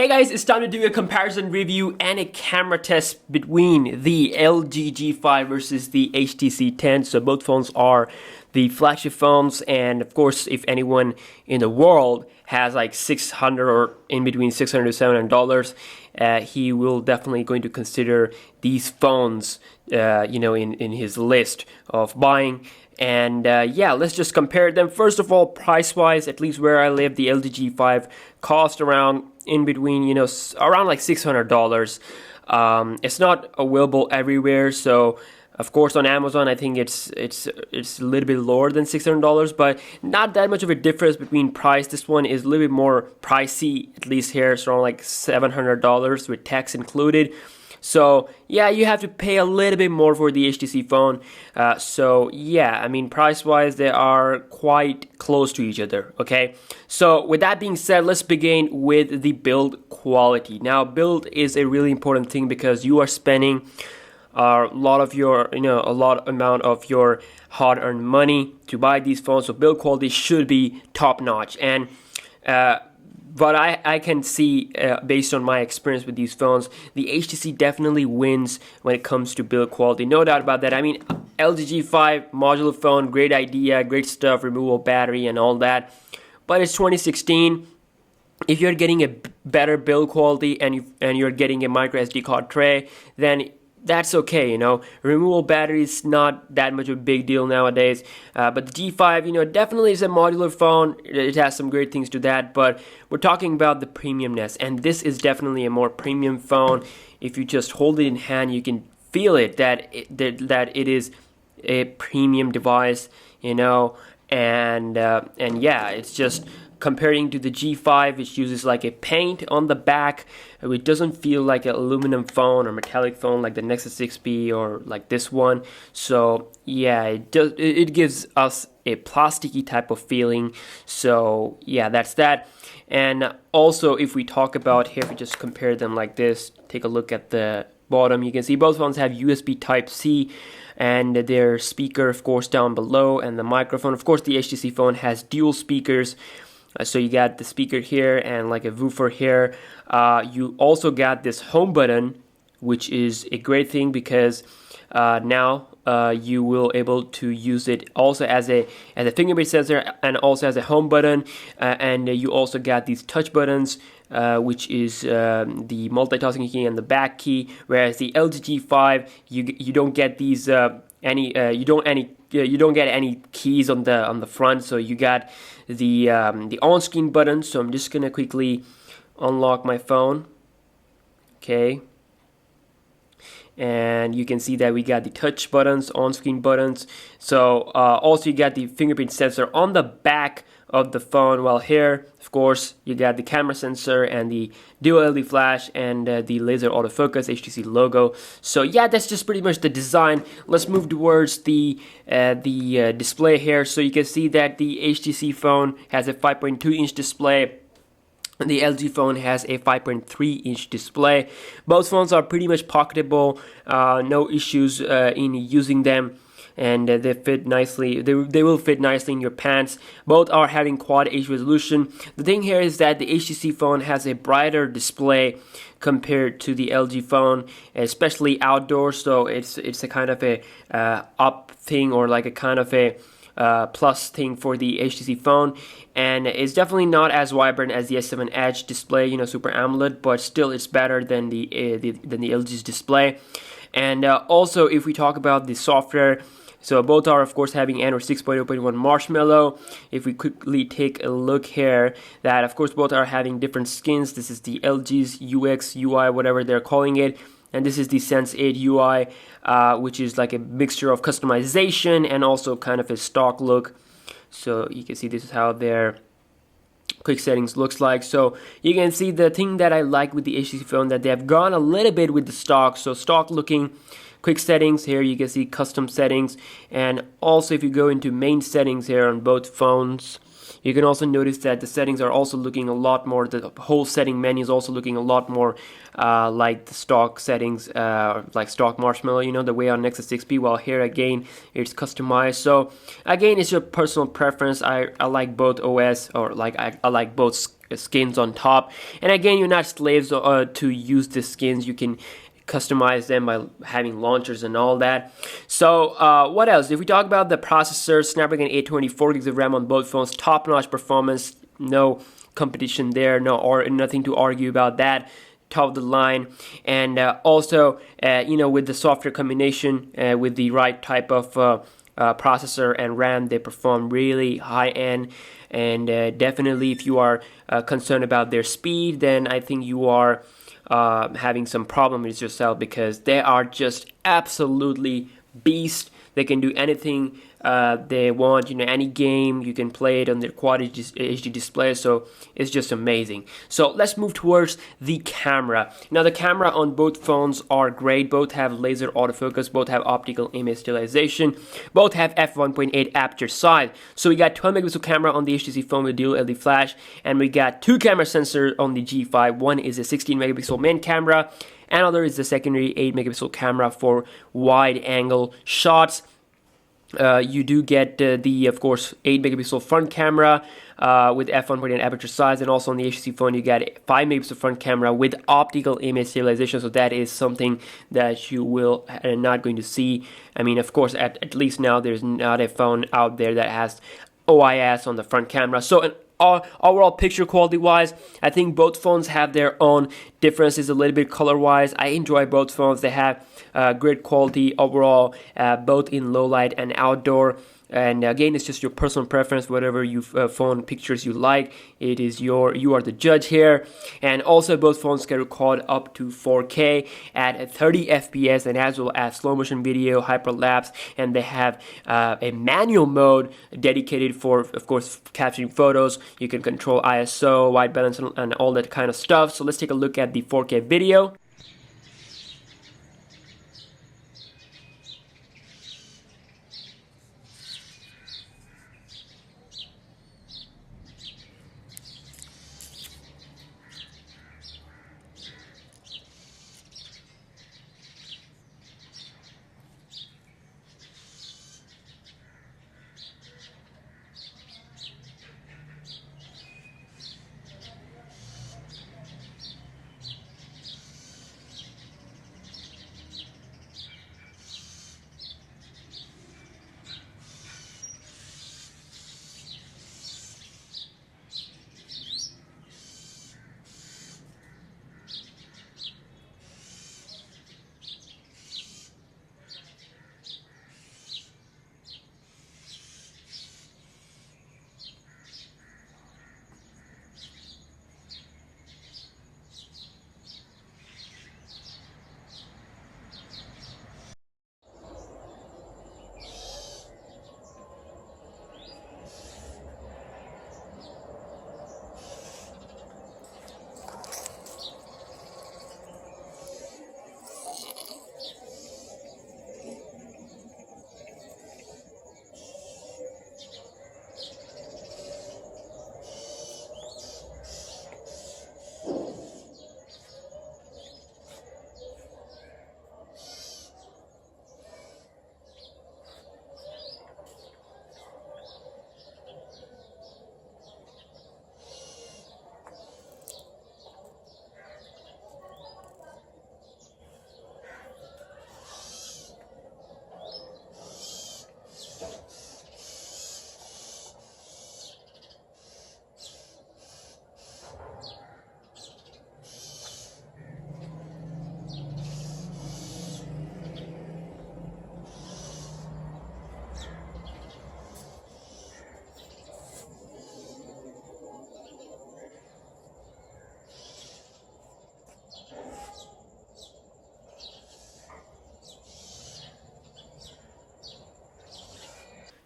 Hey guys, it's time to do a comparison review and a camera test between the LG G5 versus the HTC 10. So both phones are the flagship phones, and of course, if anyone in the world has like 600 or in between 600 to $700, he will definitely going to consider these phones, in his list of buying. And yeah, let's just compare them. First of all, price-wise, at least where I live, the LG G5 cost around in between, around like $600. It's not available everywhere, so of course on Amazon I think it's a little bit lower than $600, but not that much of a difference between price. This one is a little bit more pricey, at least here. It's around like $700 with tax included. So yeah, you have to pay a little bit more for the HTC phone. So yeah, I mean, price-wise, they are quite close to each other, okay? So with that being said, let's begin with the build quality. Now, build is a really important thing because you are spending a lot of your, amount of your hard-earned money to buy these phones. So build quality should be top-notch. And but I can see, based on my experience with these phones, the HTC definitely wins when it comes to build quality. No doubt about that. I mean, LG G5 modular phone, great idea, great stuff, removable battery and all that. But it's 2016. If you're getting a better build quality and you're getting a micro SD card tray, then that's okay, Removable battery is not that much of a big deal nowadays. But the G5, definitely is a modular phone. It has some great things to that, but we're talking about the premiumness, and this is definitely a more premium phone. If you just hold it in hand, you can feel it that it is a premium device, and yeah, it's just comparing to the G5, which uses like a paint on the back. It doesn't feel like an aluminum phone or metallic phone like the Nexus 6P or like this one. So yeah, it gives us a plasticky type of feeling. So yeah, that's that. And also, if we talk about here, if we just compare them like this, take a look at the bottom, you can see both phones have USB Type-C and their speaker, of course, down below, and the microphone. Of course, the HTC phone has dual speakers. So you got the speaker here and like a woofer here. You also got this home button, which is a great thing because now you will able to use it also as a fingerprint sensor and also as a home button. And you also got these touch buttons, which is the multitasking key and the back key. Whereas the LG G5, you don't get these you don't get any keys on the front. So you got the on-screen button. So I'm just gonna quickly unlock my phone. Okay, and you can see that we got the touch buttons, on-screen buttons. So also you got the fingerprint sensor on the back of the phone, while here, of course, you got the camera sensor and the dual LED flash and the laser autofocus HTC logo. So yeah, that's just pretty much the design. Let's move towards the display here. So you can see that the HTC phone has a 5.2-inch display. The LG phone has a 5.3-inch display. Both phones are pretty much pocketable, no issues in using them, and they fit nicely. They will fit nicely in your pants. Both are having Quad H resolution. The thing here is that the HTC phone has a brighter display compared to the LG phone, especially outdoors. So it's a kind of a up thing, or like a kind of a plus thing for the HTC phone, and it's definitely not as vibrant as the S7 Edge display, Super AMOLED, but still it's better than the LG's display. And also, if we talk about the software, so both are of course having Android 6.0.1 Marshmallow. If we quickly take a look here, that of course both are having different skins. This is the LG's UX, UI, whatever they're calling it. And this is the Sense 8 UI, which is like a mixture of customization and also kind of a stock look. So you can see this is how their quick settings looks like. So you can see the thing that I like with the HTC phone, that they have gone a little bit with the stock. So stock looking quick settings here, you can see custom settings. And also if you go into main settings here on both phones, you can also notice that the settings are also looking a lot more, the whole setting menu is also looking a lot more like the stock settings, like stock Marshmallow, the way on Nexus 6P, while here again it's customized. So again, it's your personal preference. I like both OS, or like I like both skins on top. And again, you're not slaves to use the skins. You can customize them by having launchers and all that. So what else? If we talk about the processor, Snapdragon 820, 4 gigs of RAM on both phones, top-notch performance, no competition there, nothing to argue about that. Top of the line. And also, with the software combination, with the right type of processor and RAM, they perform really high end. And definitely, if you are concerned about their speed, then I think you are having some problem with yourself, because they are just absolutely beast. They can do anything they want, any game you can play it on their quad HD display, so it's just amazing. So let's move towards the camera. Now the camera on both phones are great. Both have laser autofocus, both have optical image stabilization, both have f1.8 aperture size. So we got 12 megapixel camera on the HTC phone with dual LED flash, and we got 2 camera sensors on the G5. One is a 16 megapixel main camera, another is the secondary 8 megapixel camera for wide angle shots. You do get of course, 8 megapixel front camera with f1.8 aperture size, and also on the HTC phone you got 5 megapixel front camera with optical image stabilization. So that is something that you will not going to see. I mean, of course, at least now there's not a phone out there that has OIS on the front camera. So overall picture quality wise, I think both phones have their own differences a little bit color wise. I enjoy both phones. They have great quality overall, both in low light and outdoor. And again, it's just your personal preference, whatever you phone pictures you like. It is you are the judge here. And also both phones can record up to 4K at 30 FPS, and as well as slow motion video, hyperlapse, and they have a manual mode dedicated for, of course, capturing photos. You can control ISO, white balance, and all that kind of stuff. So let's take a look at the 4K video.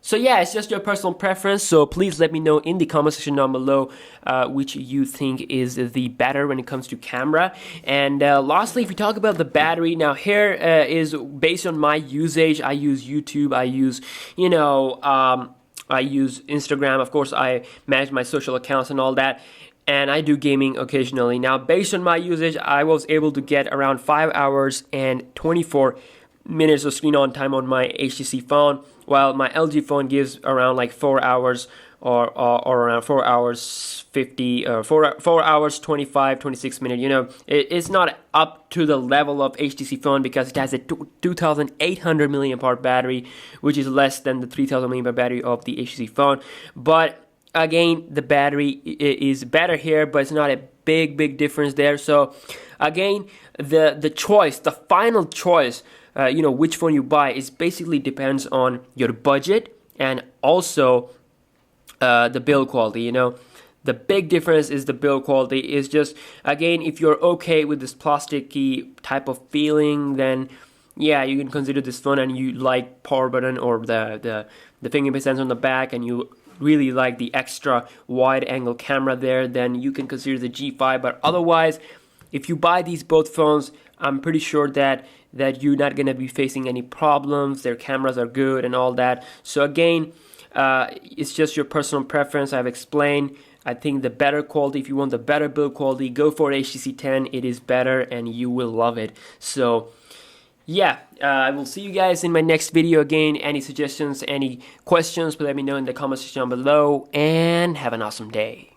So yeah, it's just your personal preference, so please let me know in the comment section down below which you think is the better when it comes to camera. And lastly, if we talk about the battery, now here is based on my usage. I use YouTube, I use, I use Instagram, of course I manage my social accounts and all that, and I do gaming occasionally. Now based on my usage, I was able to get around 5 hours and 24 minutes of screen on time on my HTC phone, while my LG phone gives around like 4 hours or around 4 hours 50 4 hours 26 minutes. You know, it's not up to the level of HTC phone because it has a 2800 milliamp hour battery, which is less than the 3000 milliamp hour battery of the HTC phone. But again, the battery is better here, but it's not a big difference there. So again, the final choice, you know, which phone you buy is basically depends on your budget and also the build quality. You know, the big difference is the build quality. Is just, again, if you're okay with this plasticky type of feeling, then yeah, you can consider this phone, and you like power button or the fingerprint sensor on the back, and you really like the extra wide angle camera there, then you can consider the G5. But otherwise, if you buy these both phones, I'm pretty sure that you're not going to be facing any problems. Their cameras are good and all that. So again, it's just your personal preference. I've explained. I think the better quality, if you want the better build quality, go for HTC 10. It is better and you will love it. So yeah, I will see you guys in my next video again. Any suggestions, any questions, let me know in the comment section down below, and have an awesome day.